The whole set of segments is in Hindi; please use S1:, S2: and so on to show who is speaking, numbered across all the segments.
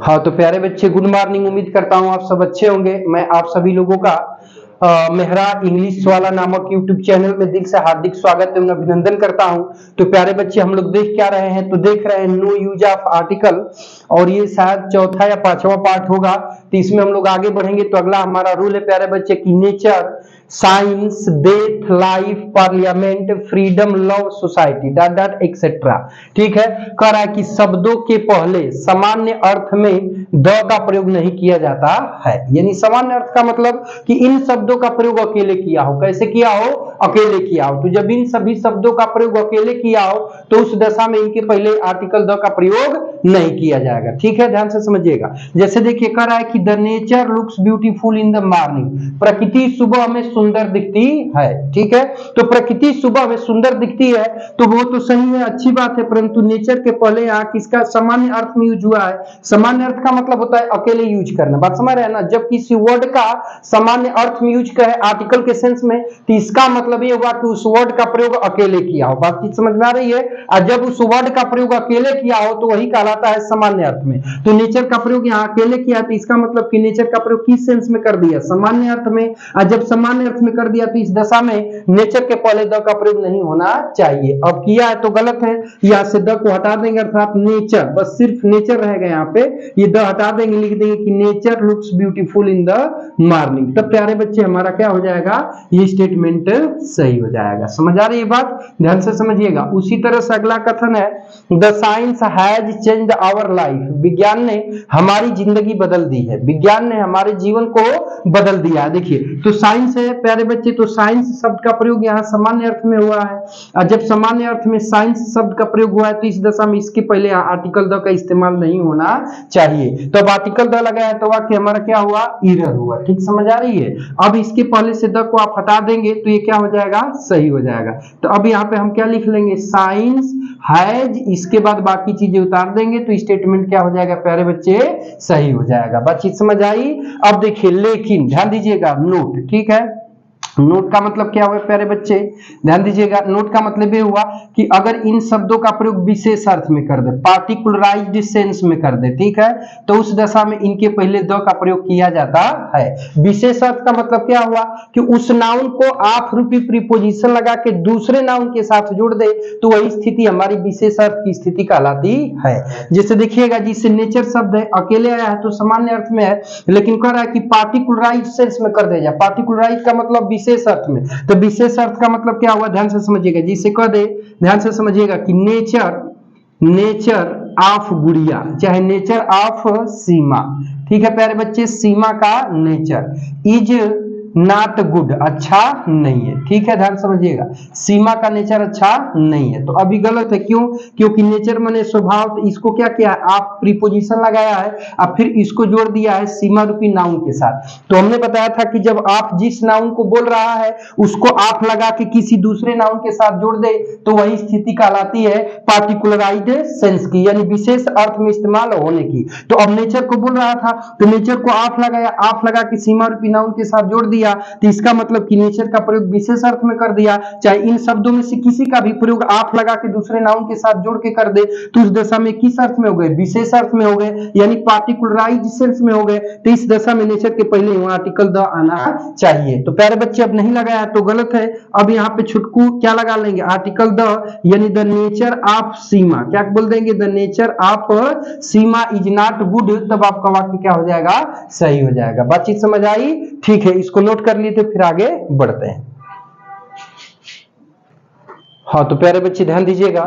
S1: हाँ तो प्यारे बच्चे, गुड मॉर्निंग। उम्मीद करता हूँ आप सब अच्छे होंगे। मैं आप सभी लोगों का मेहरा इंग्लिश वाला नामक यूट्यूब चैनल में दिल से हार्दिक स्वागत एवं अभिनंदन करता हूं। तो प्यारे बच्चे, हम लोग देख क्या रहे हैं, तो देख रहे हैं नो यूज ऑफ आर्टिकल, और ये शायद चौथा या पांचवा पार्ट होगा। तो इसमें हम लोग आगे बढ़ेंगे। तो अगला हमारा रूल है प्यारे बच्चे की nature, science, death, life, parliament, freedom, love, society dot dot etcetera. ठीक है। कह रहा है कि शब्दों के पहले सामान्य अर्थ में द का प्रयोग नहीं किया जाता है। यानी सामान्य अर्थ का मतलब कि इन शब्दों का प्रयोग अकेले किया हो। कैसे किया हो? अकेले किया हो। तो जब इन सभी शब्दों का प्रयोग अकेले किया हो तो उस दशा में इनके पहले आर्टिकल द का प्रयोग नहीं किया जाएगा। ठीक है, ध्यान से समझिएगा। जैसे देखिए, कह रहा है कि the nature looks beautiful in the morning, प्रकृति सुबह में सुंदर दिखती है। ठीक है, तो प्रकृति सुबह में सुंदर दिखती है तो वो तो सही है, अच्छी बात है, परंतु नेचर के पहले यहाँ किसका सामान्य अर्थ में यूज हुआ है? सामान्य अर्थ का मतलब होता है अकेले यूज करना। बात समझ रहे हैं ना? जब किसी वर्ड का सामान्य अर्थ में यूज करे आर्टिकल के सेंस में, तो इसका मतलब ये हुआ कि उस वर्ड का प्रयोग अकेले किया हो। बात चीज समझ में आ रही है? और जब उस वर्ड का प्रयोग अकेले किया हो तो वही कहलाता है सामान्य अर्थ में। तो नेचर का प्रयोग यहाँ अकेले किया, तो इसका मतलब कि नेचर का प्रयोग किस सेंस में कर दिया? सामान्य अर्थ में। और जब सामान्य अर्थ में कर दिया तो इस दशा में नेचर के पहले द का प्रयोग नहीं होना चाहिए। अब किया है तो गलत है, यहां से द को हटा देंगे, अर्थात नेचर, बस सिर्फ नेचर रहेगा यहाँ पे, ये द हटा देंगे, लिख देंगे कि nature looks beautiful in the morning. तब प्यारे बच्चे हमारा क्या हो जाएगा? ये स्टेटमेंट सही हो जाएगा। समझ आ रही है बात? ध्यान से समझिएगा। उसी तरह से अगला कथन है, the science has changed our life, विज्ञान ने हमारी जिंदगी बदल दी है। विज्ञान ने हमारे जीवन को बदल दिया है। देखिए, तो साइंस है प्यारे बच्चे, तो साइंस शब्द का प्रयोग यहाँ सामान्य अर्थ में हुआ है। और जब सामान्य अर्थ में साइंस शब्द का प्रयोग हुआ है तो इस दशा में इसके पहले आर्टिकल द का इस्तेमाल नहीं होना चाहिए। तो अब आर्टिकल द लगाया तो वाक्य हमारा क्या हुआ? ईरर हुआ। ठीक समझ आ रही है? अब इसके पहले से द को आप हटा देंगे तो ये क्या हो जाएगा? सही हो जाएगा। तो अब यहाँ पे हम क्या लिख लेंगे? साइंस हैज, इसके बाद बाकी चीजें उतार देंगे तो स्टेटमेंट क्या हो जाएगा प्यारे बच्चे? सही हो जाएगा। बात चीज समझ आई? अब देखिए, लेकिन ध्यान दीजिएगा, नोट। ठीक है, नोट का मतलब क्या हुआ प्यारे बच्चे? ध्यान दीजिएगा, नोट का मतलब ये हुआ कि अगर इन शब्दों का प्रयोग विशेष अर्थ में कर दे, पार्टिकुलराइज्ड सेंस में कर दे, ठीक है, तो उस दशा में इनके पहले द का प्रयोग किया जाता है। विशेष अर्थ का मतलब क्या हुआ कि उस नाउन को आप रूपी प्रीपोजिशन लगा के दूसरे नाउन के साथ जोड़ दे तो वही स्थिति हमारी विशेष अर्थ की स्थिति कहलाती है। जैसे देखिएगा, जिससे नेचर शब्द है अकेले आया है तो सामान्य अर्थ में है, लेकिन कह रहा है कि पार्टिकुलराइज्ड सेंस में कर दे। पार्टिकुलराइज्ड का मतलब विशेष अर्थ में, तो विशेष अर्थ का मतलब क्या हुआ? ध्यान से समझिएगा, जिसे कह दे, ध्यान से समझिएगा कि नेचर ऑफ गुड़िया, चाहे नेचर ऑफ सीमा। ठीक है प्यारे बच्चे, सीमा का नेचर इज नॉट गुड, अच्छा नहीं है। ठीक है, ध्यान समझिएगा, सीमा का नेचर अच्छा नहीं है। तो अभी गलत है, क्यों? क्योंकि नेचर माने स्वभाव, तो इसको क्या किया है? आप प्रीपोजिशन लगाया है और फिर इसको जोड़ दिया है सीमा रूपी नाउन के साथ। तो हमने बताया था कि जब आप जिस नाउन को बोल रहा है उसको आप लगा के किसी दूसरे नाउन के साथ जोड़ दे तो वही स्थिति कहलाती है पार्टिकुलराइज्ड सेंस की, यानी विशेष अर्थ में इस्तेमाल होने की। तो अब नेचर को बोल रहा था तो नेचर को आप लगाया, आप लगा के सीमा रूपी नाउन के साथ जोड़ दिया, तो इसका मतलब कि नेचर का प्रयोग विशेष अर्थ में कर दिया। चाहे इन शब्दों में से किसी का भी प्रयोग आप लगा के दूसरे नाउन के साथ जोड़ के कर दे तो उस दशा में किस अर्थ में हो गए? विशेष अर्थ में हो गए, यानी पार्टिकुलराइज्ड सेंस में हो गए। तो इस दशा में नेचर के पहले आर्टिकल द आना चाहिए। तो प्यारे बच्चे, अब नहीं लगाया तो गलत है। अब यहाँ पे छुटकू क्या लगा लेंगे? आर्टिकल द, यानी द नेचर ऑफ सीमा। क्या बोल देंगे? The nature of Seema is not good. तब आपका वाक्य क्या हो जाएगा? सही हो जाएगा। बातचीत समझ आई? ठीक है, इसको नोट कर लिए, तो फिर आगे बढ़ते हैं। हाँ तो प्यारे बच्चे ध्यान दीजिएगा,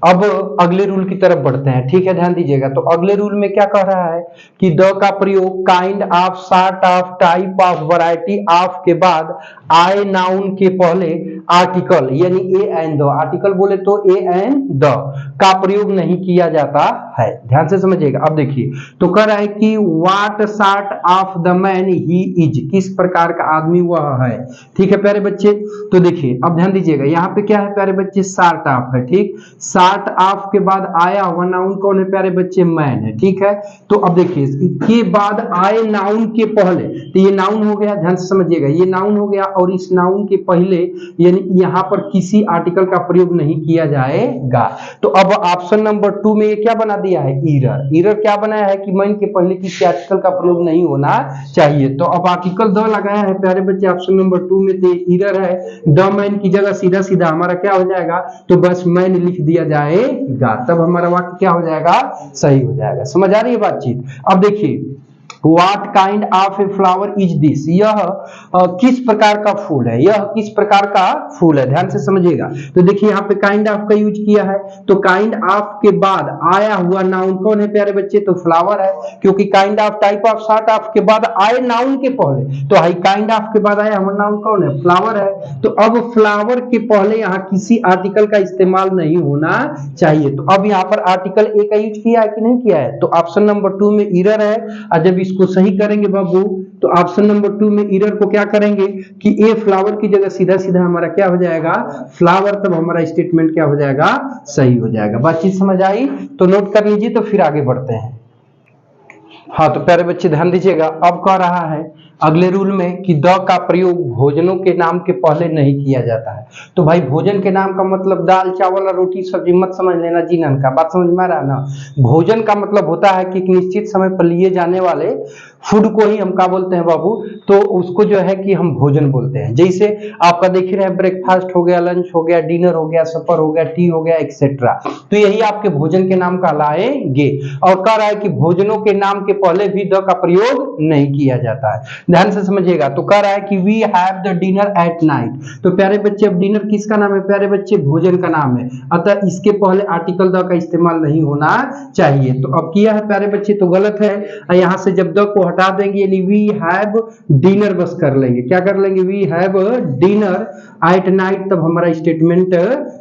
S1: अब अगले रूल की तरफ बढ़ते हैं। ठीक है, ध्यान दीजिएगा। तो अगले रूल में क्या कह रहा है कि द का प्रयोग kind of, sort of, type of, variety of के बाद आए नाउन के पहले आर्टिकल, यानी ए एंड द, आर्टिकल बोले तो ए एंड द का प्रयोग नहीं किया जाता है। ध्यान से समझिएगा। अब देखिए, तो कह रहा है कि what sort of the man he is, किस प्रकार का आदमी वह है। ठीक है प्यारे बच्चे, तो देखिए अब ध्यान दीजिएगा, यहाँ पे क्या है प्यारे बच्चे? सॉर्ट ऑफ है। ठीक, सॉर्ट ऑफ के बाद आया हुआ नाउन कौन है प्यारे बच्चे? मैन है। ठीक है, तो अब देखिए इसके बाद आए नाउन के पहले, तो ये नाउन हो गया, ध्यान से समझिएगा, ये नाउन हो गया, और इस नाउन के पहले यानी यहाँ पर किसी आर्टिकल का प्रयोग नहीं किया जाएगा। तो अब ऑप्शन नंबर 2 में ये क्या बना दिया है ईरर। ईरर क्या बनाया है कि मैन के पहले किसी आर्टिकल का प्रयोग नहीं होना चाहिए। तो अब आर्टिकल द लगाया है प्यारे बच्चे ऑप्शन नंबर 2 में, तो ईरर है। द मैन की जगह सीधा सीधा हमारा क्या हो जाएगा, तो बस मैन लिख दिया जाएगा, तब हमारा वाक्य क्या हो जाएगा, सही हो जाएगा। समझ आ रही है बातचीत। अब देखिए What kind of a flower is this? यह किस प्रकार का फूल है, यह किस प्रकार का फूल है, ध्यान से समझिएगा। तो देखिए यहाँ पे काइंड ऑफ का यूज किया है, तो काइंड ऑफ के बाद आया हुआ नाउन कौन है प्यारे बच्चे, तो फ्लावर है, क्योंकि kind of, type of, sort of के बाद आए नाउन के पहले, तो हाई काइंड ऑफ के बाद आया हुआ नाउन कौन है, फ्लावर है। तो अब फ्लावर के पहले यहाँ किसी आर्टिकल का इस्तेमाल नहीं होना चाहिए। तो अब यहाँ पर आर्टिकल ए का यूज किया है कि नहीं किया है, तो ऑप्शन नंबर 2 में ईरर है। और जब इसको सही करेंगे बाबू, तो ऑप्शन नंबर 2 में ईरर को क्या करेंगे कि ए फ्लावर की जगह सीधा सीधा हमारा क्या हो जाएगा, फ्लावर, तब हमारा स्टेटमेंट क्या हो जाएगा, सही हो जाएगा। बातचीत समझ आई तो नोट कर लीजिए, तो फिर आगे बढ़ते हैं। हाँ तो प्यारे बच्चे ध्यान दीजिएगा, अब कह रहा है अगले रूल में कि द का प्रयोग भोजनों के नाम के पहले नहीं किया जाता है। तो भाई भोजन के नाम का मतलब दाल चावल और रोटी सब्जी मत समझ लेना जी नन का, बात समझ में आ रहा है ना। भोजन का मतलब होता है कि एक निश्चित समय पर लिए जाने वाले फूड को ही हम क्या बोलते हैं बाबू, तो उसको जो है कि हम भोजन बोलते हैं। जैसे आपका देख रहे हैं ब्रेकफास्ट हो गया, लंच हो गया, डिनर हो गया, सफर हो गया, टी हो गया, एक्सेट्रा, तो यही आपके भोजन के नाम कहलाएंगे। और कह रहा है कि भोजनों के नाम के पहले भी द का प्रयोग नहीं किया जाता है, ध्यान से समझिएगा। तो कह रहा है कि we have the dinner at night, तो प्यारे बच्चे अब डिनर किसका नाम है प्यारे बच्चे, भोजन का नाम है, अतः इसके पहले आर्टिकल द का इस्तेमाल नहीं होना चाहिए। तो अब किया है प्यारे बच्चे, तो गलत है। यहां से जब द को हटा देंगे यानी वी हैव डिनर बस कर लेंगे, क्या कर लेंगे, we have dinner at night, तब हमारा स्टेटमेंट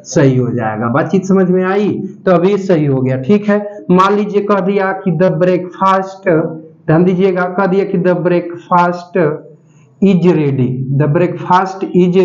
S1: सही हो जाएगा। बातचीत समझ में आई, तो अब ये सही हो गया, ठीक है। मान लीजिए कह दिया कि द ब्रेकफास्ट, ध्यान दीजिएगा, कह दिया कि the breakfast is ready, the breakfast is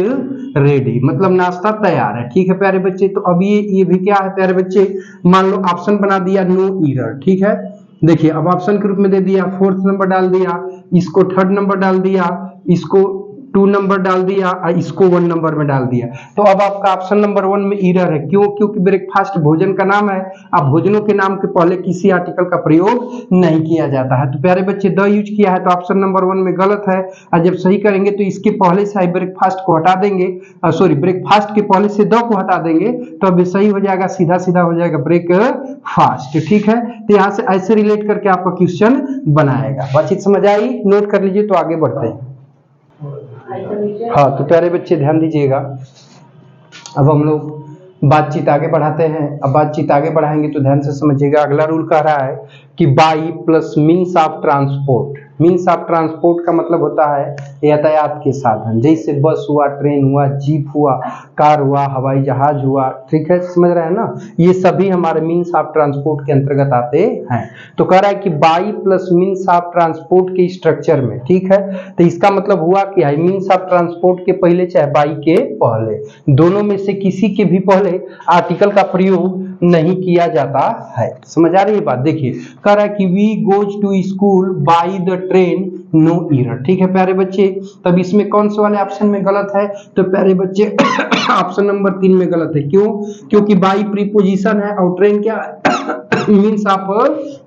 S1: ready, मतलब नाश्ता तैयार है, ठीक है प्यारे बच्चे। तो अब ये भी क्या है प्यारे बच्चे, मान लो ऑप्शन बना दिया नो ईरर, ठीक है। देखिए अब ऑप्शन के रूप में दे दिया, 4th नंबर डाल दिया, इसको 3rd नंबर डाल दिया, इसको 2 नंबर डाल दिया, इसको 1 नंबर में डाल दिया। तो अब आपका ऑप्शन नंबर 1 में ईरर है, क्यों, क्योंकि ब्रेकफास्ट भोजन का नाम है, अब भोजनों के नाम के पहले किसी आर्टिकल का प्रयोग नहीं किया जाता है। तो प्यारे बच्चे द यूज किया है, तो ऑप्शन नंबर 1 में गलत है। और जब सही करेंगे तो इसके पहले से ब्रेकफास्ट को हटा देंगे, सॉरी ब्रेकफास्ट के पहले से द को हटा देंगे, तो अब सही हो जाएगा, सीधा सीधा हो जाएगा ब्रेकफास्ट, ठीक है। तो यहाँ से ऐसे रिलेट करके आपका क्वेश्चन बनाएगा। बातचीत समझ आई, नोट कर लीजिए, तो आगे बढ़ते हैं। हाँ तो प्यारे बच्चे ध्यान दीजिएगा, अब हम लोग बातचीत आगे बढ़ाते हैं। अब बातचीत आगे बढ़ाएंगे तो ध्यान से समझिएगा, अगला रूल कह रहा है कि by plus means of transport. Means of transport का मतलब होता है यातायात के साधन, जैसे बस हुआ, ट्रेन हुआ, जीप हुआ, कार हुआ, हवाई जहाज हुआ, ठीक है, समझ रहे हैं ना, ये सभी हमारे मीन्स ऑफ ट्रांसपोर्ट के अंतर्गत आते हैं। तो कह रहा है कि by plus means of transport के स्ट्रक्चर में, ठीक है, तो इसका मतलब हुआ कि मीन्स ऑफ ट्रांसपोर्ट के पहले चाहे बाई के पहले, दोनों में से किसी के भी पहले आर्टिकल का प्रयोग नहीं किया जाता है। समझ आ रही है बात। देखिए कह रहा है कि we goes to school by the train, no error, ठीक है प्यारे बच्चे। तब इसमें कौन से वाले ऑप्शन में गलत है, तो प्यारे बच्चे ऑप्शन नंबर 3 में गलत है। क्यों, क्योंकि बाई प्रीपोजिशन है और ट्रेन क्या मीन्स ऑफ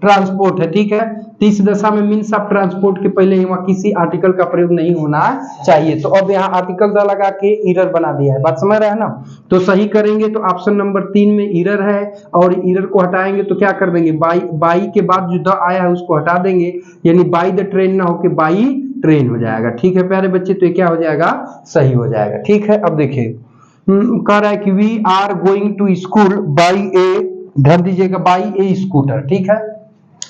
S1: ट्रांसपोर्ट है, ठीक है। तो इस दशा में मीन्स ऑफ ट्रांसपोर्ट के पहले वहां किसी आर्टिकल का प्रयोग नहीं होना चाहिए। तो अब यहाँ आर्टिकल द लगा के ईरर बना दिया है, बात समझ रहे हैं ना। तो सही करेंगे तो ऑप्शन नंबर 3 में ईरर है, और ईरर को हटाएंगे तो क्या कर देंगे, बाई के बाद जो द आया है उसको हटा देंगे, यानी बाई द ट्रेन ना होके बाई ट्रेन हो जाएगा, ठीक है प्यारे बच्चे। तो ये क्या हो जाएगा, सही हो जाएगा, ठीक है। अब देखिए कह रहा है कि we are going to school by a, ध्यान दीजिएगा, बाई ए स्कूटर, ठीक है,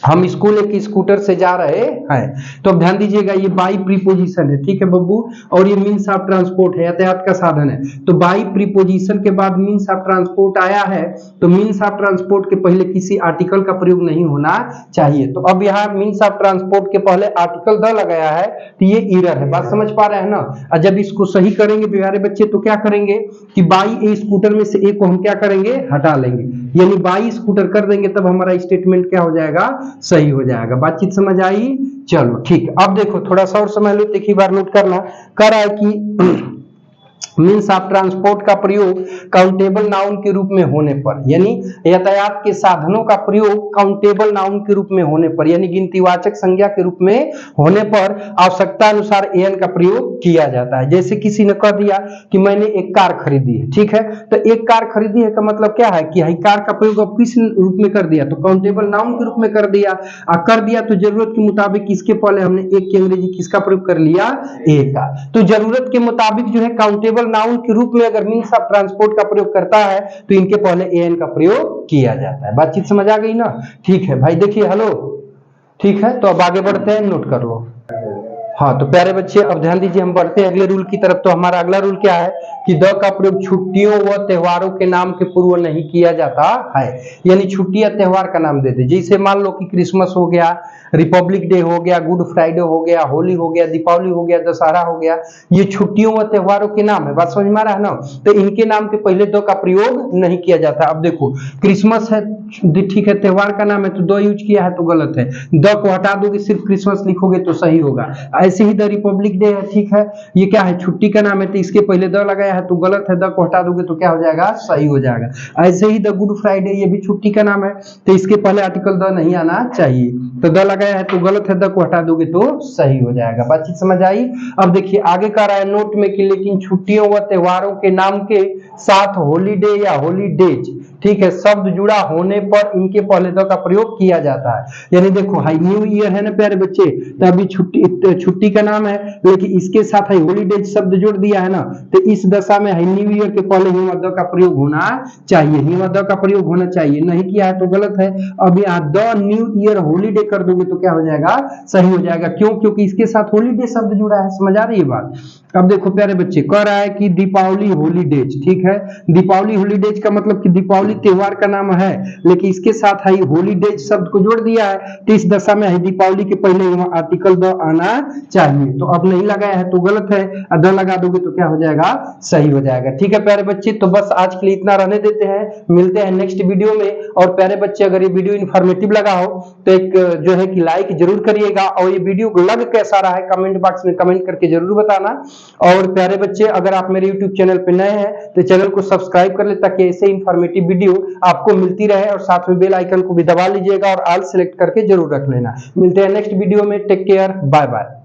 S1: हम स्कूल एक स्कूटर से जा रहे हैं। तो अब ध्यान दीजिएगा, ये बाई प्रीपोजिशन है, ठीक है बब्बू, और ये मीन्स ऑफ ट्रांसपोर्ट है, यातायात का साधन है। तो बाई प्रीपोजिशन के बाद मीन्स ऑफ ट्रांसपोर्ट आया है, तो मीन्स ऑफ ट्रांसपोर्ट के पहले किसी आर्टिकल का प्रयोग नहीं होना चाहिए। तो अब यहाँ मीन्स ऑफ ट्रांसपोर्ट के पहले आर्टिकल द लगाया है, तो ये ईरर है, बात समझ पा रहे हैं ना। और जब इसको सही करेंगे प्यारे बच्चे तो क्या करेंगे कि बाई ए स्कूटर में से ए को हम क्या करेंगे, हटा लेंगे, यानी बाई स्कूटर कर देंगे, तब हमारा स्टेटमेंट क्या हो जाएगा, सही हो जाएगा। बातचीत समझ आई, चलो ठीक। अब देखो थोड़ा सा और समझ लो, एक ही बार नोट करना। कह रहा है कि मीन्स ऑफ ट्रांसपोर्ट का प्रयोग काउंटेबल नाउन के रूप में होने पर, यानी यातायात के साधनों का प्रयोग काउंटेबल नाउन के रूप में होने पर, यानी गिनतीवाचक संज्ञा के रूप में होने पर आवश्यकता अनुसार एन का प्रयोग किया जाता है। जैसे किसी ने कह दिया कि मैंने एक कार खरीदी है, ठीक है, तो एक कार खरीदी है का मतलब क्या है कि कार का प्रयोग अब किस रूप में कर दिया, तो काउंटेबल नाउन के रूप में कर दिया। तो जरूरत के मुताबिक इसके पहले हमने एक की अंग्रेजी किसका प्रयोग कर लिया, ए का। तो जरूरत के मुताबिक जो है काउंटेबल नाउन के रूप में अगर मीन्स ऑफ ट्रांसपोर्ट का प्रयोग करता है तो इनके पहले एन का प्रयोग किया जाता है। बातचीत समझ आ गई ना? ठीक है भाई, देखिए हेलो, ठीक है, तो अब आगे बढ़ते हैं, नोट कर लो। हाँ तो प्यारे बच्चे अब ध्यान दीजिए, हम बढ़ते हैं अगले रूल की तरफ। तो हमारा अगला रूल क्या है कि द का प्रयोग छुट्टियों व त्योहारों के नाम के पूर्व नहीं किया जाता है, यानी छुट्टी या त्योहार का नाम देते। जैसे मान लो कि क्रिसमस हो गया, रिपब्लिक डे हो गया, गुड फ्राइडे हो गया, होली हो गया, दीपावली हो गया, दशहरा हो गया, ये छुट्टियों व त्योहारों के नाम है। बात समझ में आ रहा है ना? तो इनके नाम के पहले द का प्रयोग नहीं किया जाता। अब देखो क्रिसमस है, ठीक है, त्योहार का नाम है तो द यूज किया है तो गलत है, द को हटा दोगे सिर्फ क्रिसमस लिखोगे तो सही होगा। ऐसे ही द रिपब्लिक डे है, ठीक है, ये क्या है, छुट्टी का नाम है तो इसके पहले द लगाया है तो गलत है, द को हटा दोगे तो क्या हो जाएगा, सही हो जाएगा। ऐसे ही द गुड फ्राइडे, ये भी छुट्टी का नाम है तो इसके पहले आर्टिकल द नहीं आना चाहिए, तो द लगाया है तो गलत है, द को हटा दोगे तो सही हो जाएगा। बातचीत समझ आई? अब देखिए आगे कह रहा है नोट में कि लेकिन छुट्टियों व त्योहारों के नाम के साथ हॉलीडे या हॉलीडेज, ठीक है, शब्द जुड़ा होने पर इनके पहले द का प्रयोग किया जाता है। यानी देखो हाई न्यू ईयर है ना प्यारे बच्चे, तो अभी छुट्टी का नाम है लेकिन इसके साथ हॉलीडेज शब्द जोड़ दिया है ना, तो इस दशा में न्यू ईयर के पहले ही द का प्रयोग होना चाहिए, द का प्रयोग होना चाहिए, नहीं किया है तो गलत है। अब यहाँ द न्यू ईयर हॉलीडे कर दोगे तो क्या हो जाएगा, सही हो जाएगा। क्यों? क्योंकि इसके साथ हॉलीडे शब्द जुड़ा है। समझ आ रही है बात? अब देखो प्यारे बच्चे, कह रहा है कि दीपावली हॉलीडेज, ठीक है, दीपावली हॉलीडेज का मतलब कि दीपावली त्योहार का नाम है लेकिन इसके साथ ही हॉलीडेज शब्द को जोड़ दिया है, तो इस दशा में दीपावली के पहले आर्टिकल द आना चाहिए, तो अब नहीं लगाया है तो गलत है, द लगा दोगे तो क्या हो जाएगा, सही हो जाएगा। ठीक है प्यारे बच्चे, तो बस आज के लिए इतना रहने देते हैं, मिलते हैं नेक्स्ट वीडियो में। और प्यारे बच्चे अगर ये वीडियो इन्फॉर्मेटिव लगा हो तो एक जो है कि लाइक जरूर करिएगा, और ये वीडियो लग कैसा रहा है कमेंट बॉक्स में कमेंट करके जरूर बताना। और प्यारे बच्चे अगर आप मेरे YouTube चैनल पे नए हैं तो चैनल को सब्सक्राइब कर ले ताकि ऐसे इन्फॉर्मेटिव वीडियो आपको मिलती रहे, और साथ में बेल आइकन को भी दबा लीजिएगा और ऑल सेलेक्ट करके जरूर रख लेना। मिलते हैं नेक्स्ट वीडियो में, टेक केयर, बाय बाय।